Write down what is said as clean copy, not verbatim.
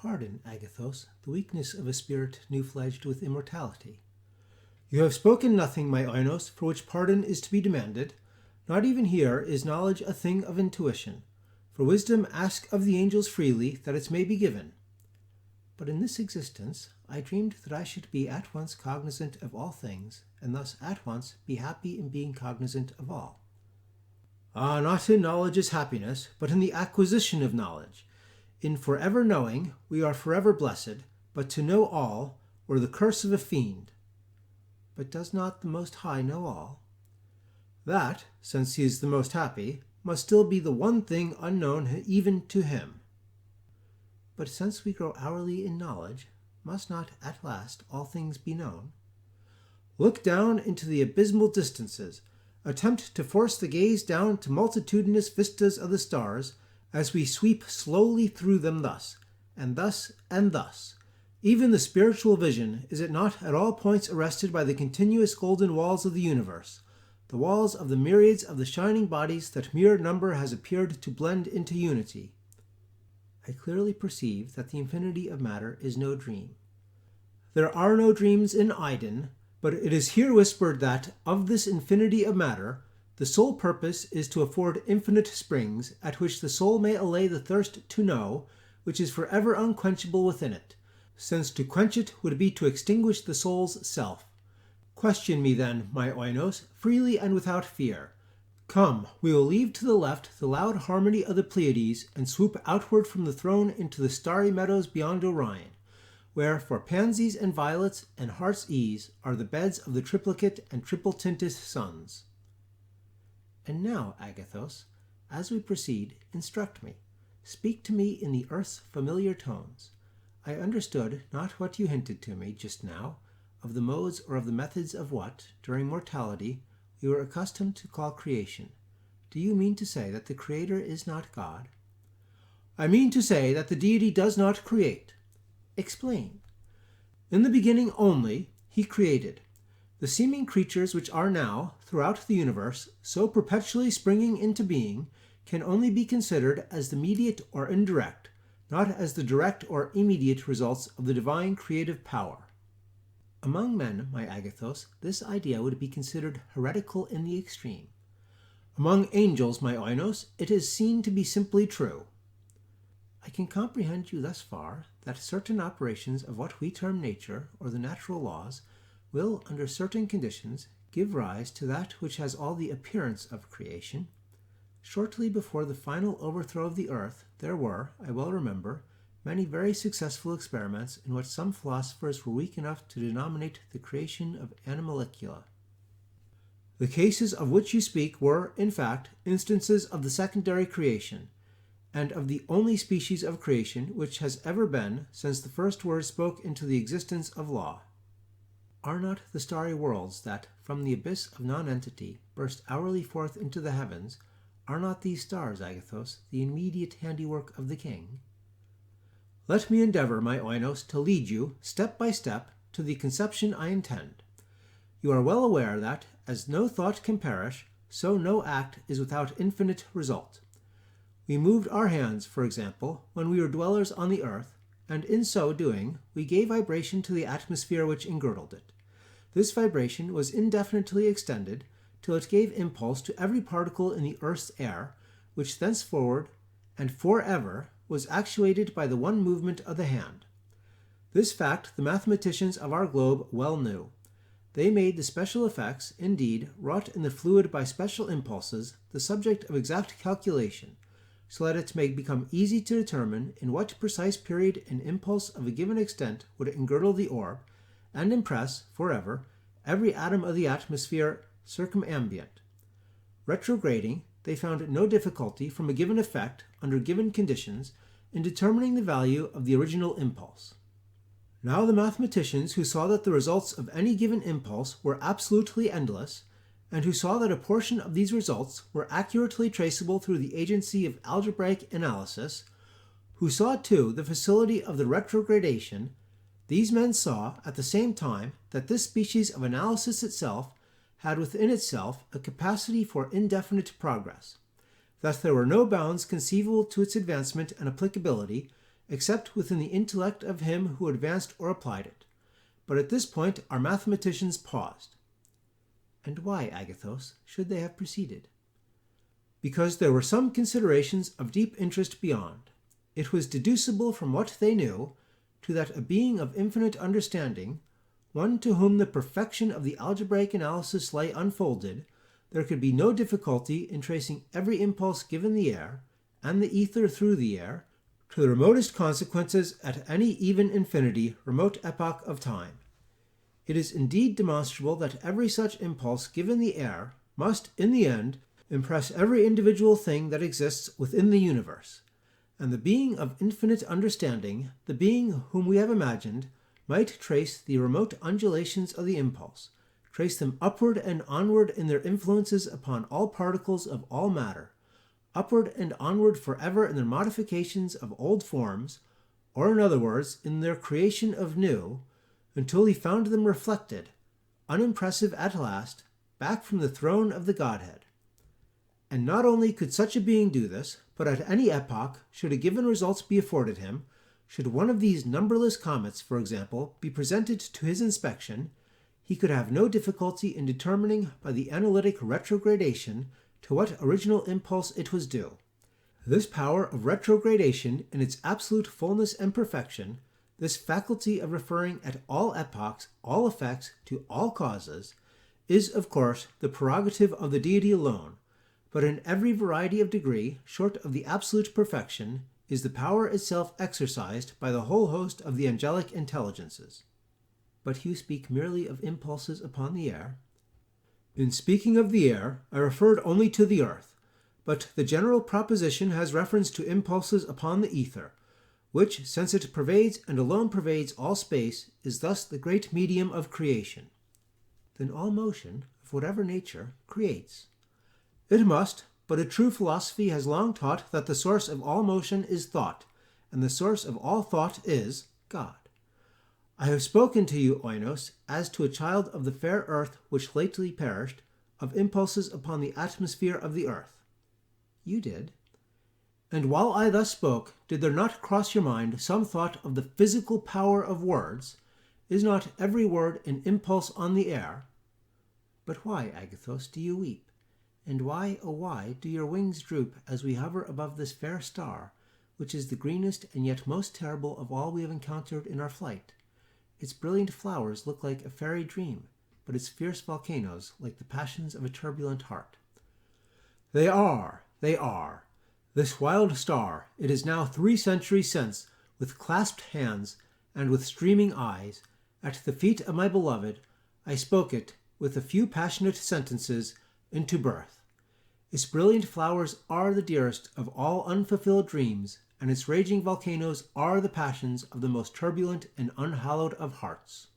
pardon, Agathos, the weakness of a spirit new-fledged with immortality. You have spoken nothing, my Oinos, for which pardon is to be demanded. Not even here is knowledge a thing of intuition. For wisdom ask of the angels freely, that it may be given. But in this existence I dreamed that I should be at once cognizant of all things, and thus at once be happy in being cognizant of all. Ah, not in knowledge is happiness, but in the acquisition of knowledge. In forever knowing we are forever blessed, but to know all were the curse of a fiend. But does not the Most High know all? That, since he is the most happy, must still be the one thing unknown even to him. But since we grow hourly in knowledge, must not at last all things be known? Look down into the abysmal distances, attempt to force the gaze down to multitudinous vistas of the stars, as we sweep slowly through them thus, and thus, and thus. Even the spiritual vision, is it not at all points arrested by the continuous golden walls of the universe, the walls of the myriads of the shining bodies that mere number has appeared to blend into unity? I clearly perceive that the infinity of matter is no dream. There are no dreams in Iden, but it is here whispered that, of this infinity of matter, the sole purpose is to afford infinite springs, at which the soul may allay the thirst to know, which is forever unquenchable within it, since to quench it would be to extinguish the soul's self. Question me then, my Oinos, freely and without fear. Come, we will leave to the left the loud harmony of the Pleiades, and swoop outward from the throne into the starry meadows beyond Orion, where for pansies and violets and heart's ease are the beds of the triplicate and triple-tinted suns. And now, Agathos, as we proceed, instruct me. Speak to me in the earth's familiar tones. I understood not what you hinted to me just now, of the modes or of the methods of what, during mortality, we were accustomed to call creation. Do you mean to say that the Creator is not God? I mean to say that the deity does not create. Explain. In the beginning only, he created. The seeming creatures which are now, throughout the universe, so perpetually springing into being, can only be considered as the mediate or indirect, not as the direct or immediate results of the divine creative power. Among men, my Agathos, this idea would be considered heretical in the extreme. Among angels, my Oinos, it is seen to be simply true. I can comprehend you thus far, that certain operations of what we term nature, or the natural laws, will, under certain conditions, give rise to that which has all the appearance of creation. Shortly before the final overthrow of the earth, there were, I well remember, many very successful experiments in what some philosophers were weak enough to denominate the creation of animalcula. The cases of which you speak were, in fact, instances of the secondary creation, and of the only species of creation which has ever been since the first word spoke into the existence of law. Are not the starry worlds that, from the abyss of nonentity, burst hourly forth into the heavens, are not these stars, Agathos, the immediate handiwork of the king? Let me endeavor, my Oinos, to lead you, step by step, to the conception I intend. You are well aware that, as no thought can perish, so no act is without infinite result. We moved our hands, for example, when we were dwellers on the earth, and in so doing we gave vibration to the atmosphere which engirdled it. This vibration was indefinitely extended till it gave impulse to every particle in the earth's air, which thenceforward and forever was actuated by the one movement of the hand. This fact the mathematicians of our globe well knew. They made the special effects, indeed, wrought in the fluid by special impulses, the subject of exact calculation, so that it may become easy to determine in what precise period an impulse of a given extent would engirdle the orb, and impress, forever, every atom of the atmosphere circumambient. Retrograding, they found no difficulty from a given effect, under given conditions, in determining the value of the original impulse. Now the mathematicians who saw that the results of any given impulse were absolutely endless, and who saw that a portion of these results were accurately traceable through the agency of algebraic analysis, who saw too the facility of the retrogradation, these men saw at the same time that this species of analysis itself had within itself a capacity for indefinite progress, that there were no bounds conceivable to its advancement and applicability, except within the intellect of him who advanced or applied it. But at this point our mathematicians paused. And why, Agathos, should they have proceeded? Because there were some considerations of deep interest beyond. It was deducible from what they knew to that a being of infinite understanding, one to whom the perfection of the algebraic analysis lay unfolded, there could be no difficulty in tracing every impulse given the air, and the ether through the air, to the remotest consequences at any even infinity remote epoch of time. It is indeed demonstrable that every such impulse given the air must, in the end, impress every individual thing that exists within the universe. And the being of infinite understanding, the being whom we have imagined, might trace the remote undulations of the impulse, trace them upward and onward in their influences upon all particles of all matter, upward and onward forever in their modifications of old forms, or in other words, in their creation of new, until he found them reflected, unimpressive at last, back from the throne of the Godhead. And not only could such a being do this, but at any epoch, should a given result be afforded him, should one of these numberless comets, for example, be presented to his inspection, he could have no difficulty in determining by the analytic retrogradation to what original impulse it was due. This power of retrogradation in its absolute fullness and perfection, this faculty of referring at all epochs, all effects, to all causes, is, of course, the prerogative of the deity alone, but in every variety of degree, short of the absolute perfection, is the power itself exercised by the whole host of the angelic intelligences. But you speak merely of impulses upon the air. In speaking of the air, I referred only to the earth, but the general proposition has reference to impulses upon the ether, which, since it pervades and alone pervades all space, is thus the great medium of creation. Then all motion, of whatever nature, creates. It must, but a true philosophy has long taught that the source of all motion is thought, and the source of all thought is God. I have spoken to you, Oinos, as to a child of the fair earth which lately perished, of impulses upon the atmosphere of the earth. You did. And while I thus spoke, did there not cross your mind some thought of the physical power of words? Is not every word an impulse on the air? But why, Agathos, do you weep? And why, oh why, do your wings droop as we hover above this fair star, which is the greenest and yet most terrible of all we have encountered in our flight? Its brilliant flowers look like a fairy dream, but its fierce volcanoes like the passions of a turbulent heart. They are. This wild star, it is now 3 centuries since, with clasped hands and with streaming eyes, at the feet of my beloved, I spoke it, with a few passionate sentences, into birth. Its brilliant flowers are the dearest of all unfulfilled dreams, and its raging volcanoes are the passions of the most turbulent and unhallowed of hearts.